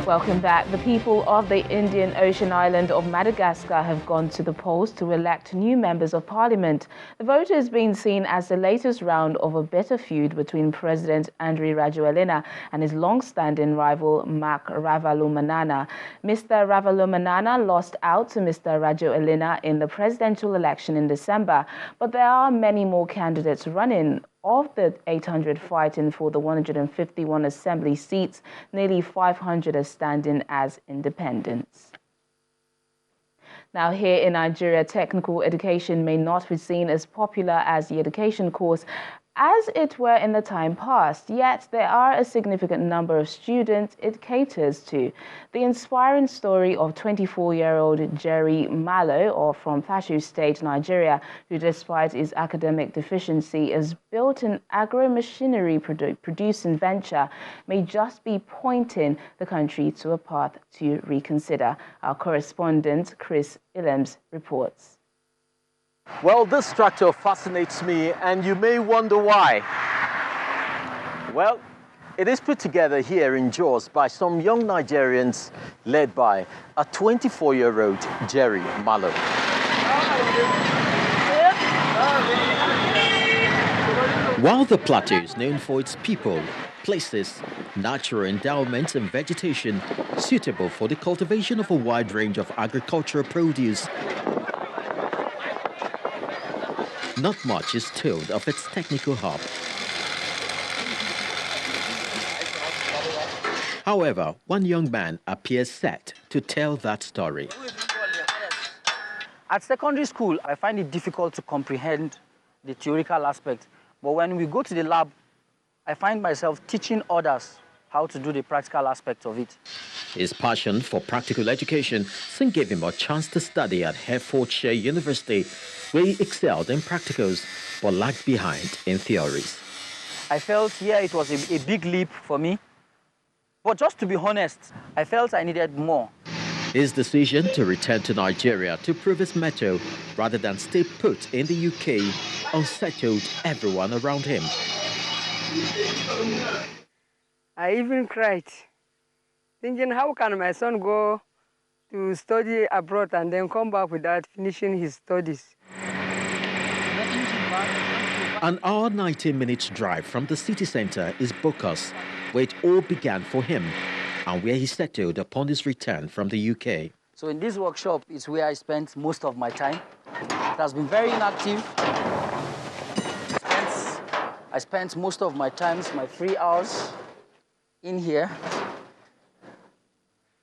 Welcome back. The people of the Indian Ocean island of Madagascar have gone to the polls to elect new members of parliament. The vote has been seen as the latest round of a bitter feud between President Andry Rajoelina and his long-standing rival Marc Ravalomanana. Mr. Ravalomanana lost out to Mr. Rajoelina in the presidential election in December, but there are many more candidates running. Of the 800 fighting for the 151 assembly seats, nearly 500 are standing as independents. Now, here in Nigeria, technical education may not be seen as popular as the education course as it were in the time past, yet there are a significant number of students it caters to. The inspiring story of 24-year-old Jerry Malo from Plateau State, Nigeria, who despite his academic deficiency has built an agro-machinery producing venture, may just be pointing the country to a path to reconsider. Our correspondent, Chris Illems, reports. Well, this tractor fascinates me, and you may wonder why. Well, it is put together here in Jos by some young Nigerians led by a 24-year-old Jerry Malo. While the plateau is known for its people, places, natural endowments and vegetation suitable for the cultivation of a wide range of agricultural produce, not much is told of its technical hub. However, one young man appears set to tell that story. At secondary school, I find it difficult to comprehend the theoretical aspect. But when we go to the lab, I find myself teaching others how to do the practical aspect of it. His passion for practical education soon gave him a chance to study at Hertfordshire University, where he excelled in practicals but lagged behind in theories. I felt here it was a big leap for me. But just to be honest, I felt I needed more. His decision to return to Nigeria to prove his mettle rather than stay put in the UK unsettled everyone around him. I even cried, thinking, how can my son go to study abroad and then come back without finishing his studies? An hour 19 minutes drive from the city center is Bocas, where it all began for him and where he settled upon his return from the UK. So in this workshop is where I spent most of my time. It has been very inactive. I spent most of my times, my free hours, in here.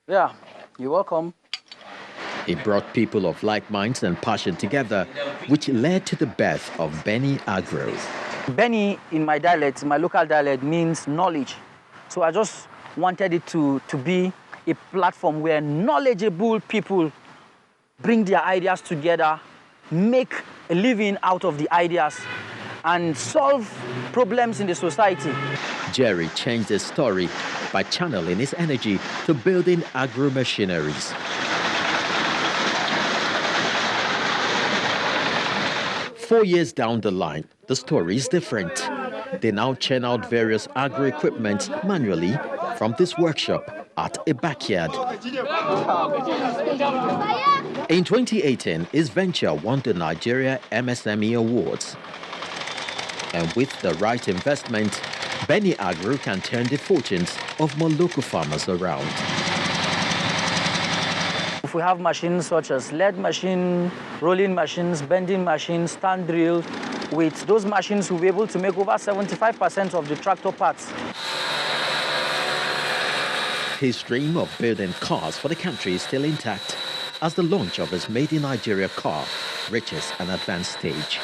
Yeah, you're welcome. He brought people of like minds and passion together, which led to the birth of Benny Agro. Benny, in my dialect, my local dialect, means knowledge. So I just wanted it to be a platform where knowledgeable people bring their ideas together, make a living out of the ideas, and solve problems in the society. Jerry changed his story by channeling his energy to building agro-machineries. 4 years down the line, the story is different. They now churn out various agro-equipment manually from this workshop at a backyard. In 2018, his venture won the Nigeria MSME Awards. And with the right investment, Benny Agro can turn the fortunes of more local farmers around. If we have machines such as lead machine, rolling machines, bending machines, stand drill, with those machines we'll be able to make over 75% of the tractor parts. His dream of building cars for the country is still intact as the launch of his Made in Nigeria car reaches an advanced stage.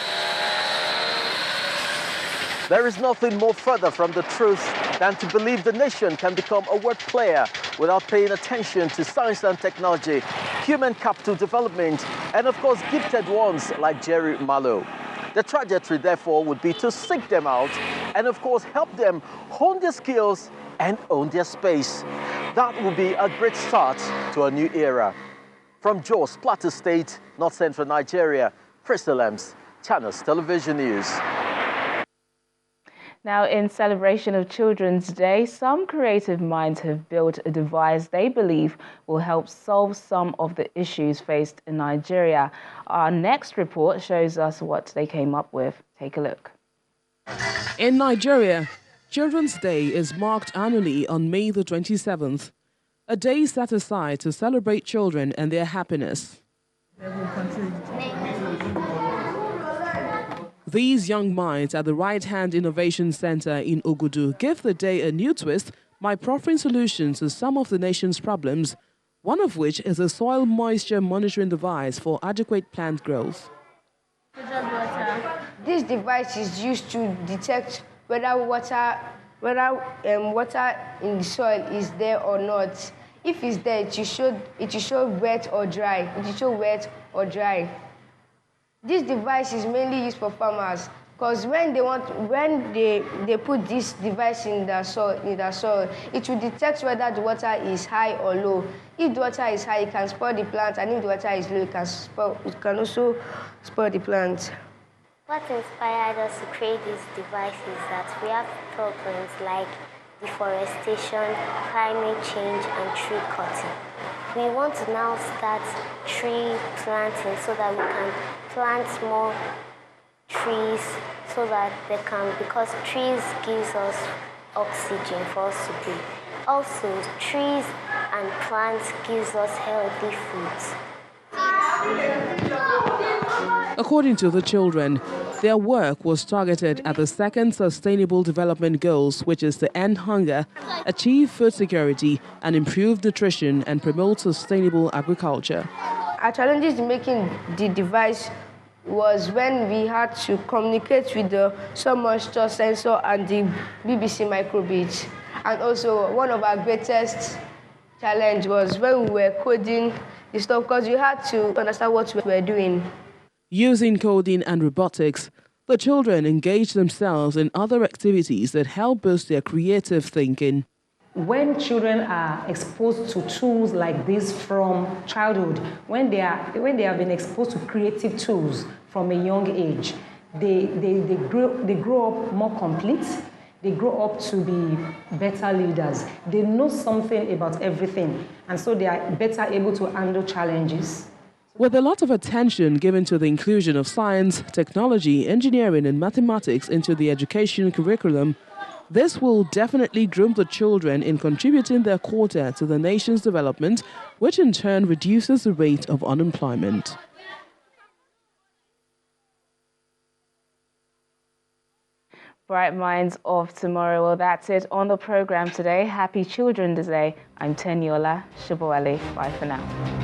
There is nothing more further from the truth than to believe the nation can become a world player without paying attention to science and technology, human capital development, and of course gifted ones like Jerry Malo. The trajectory, therefore, would be to seek them out and of course help them hone their skills and own their space. That would be a great start to a new era. From Jos, Plateau State, North Central Nigeria, Chris Illems, Channels Television News. Now, in celebration of Children's Day, some creative minds have built a device they believe will help solve some of the issues faced in Nigeria. Our next report shows us what they came up with. Take a look. In Nigeria, Children's Day is marked annually on May the 27th, a day set aside to celebrate children and their happiness. These young minds at the Right Hand Innovation Center in Ogudu give the day a new twist by proffering solutions to some of the nation's problems, one of which is a soil moisture monitoring device for adequate plant growth. This device is used to detect whether water in the soil is there or not. If it's there, it will show wet or dry. It will show wet or dry. This device is mainly used for farmers because when they put this device in the soil, it will detect whether the water is high or low. If the water is high, it can spoil the plant, and if the water is low, it can also spoil the plant. What inspired us to create this device is that we have problems like deforestation, climate change, and tree cutting. We want to now start tree planting so that we can plant more trees so that because trees gives us oxygen for us to breathe. Also, trees and plants gives us healthy foods. According to the children, their work was targeted at the second Sustainable Development Goals, which is to end hunger, achieve food security, and improve nutrition and promote sustainable agriculture. Our challenges in making the device was when we had to communicate with the soil moisture sensor and the BBC microbeads. And also, one of our greatest challenge was when we were coding the stuff, because we had to understand what we were doing. Using coding and robotics, the children engage themselves in other activities that help boost their creative thinking. When children are exposed to tools like this from childhood, when they have been exposed to creative tools from a young age, they grow up more complete. They grow up to be better leaders. They know something about everything, and so they are better able to handle challenges. With a lot of attention given to the inclusion of science, technology, engineering, and mathematics into the education curriculum, this will definitely groom the children in contributing their quota to the nation's development, which in turn reduces the rate of unemployment. Bright Minds of Tomorrow. Well, that's it on the program today. Happy Children's Day. I'm Teniola Shibowale. Bye for now.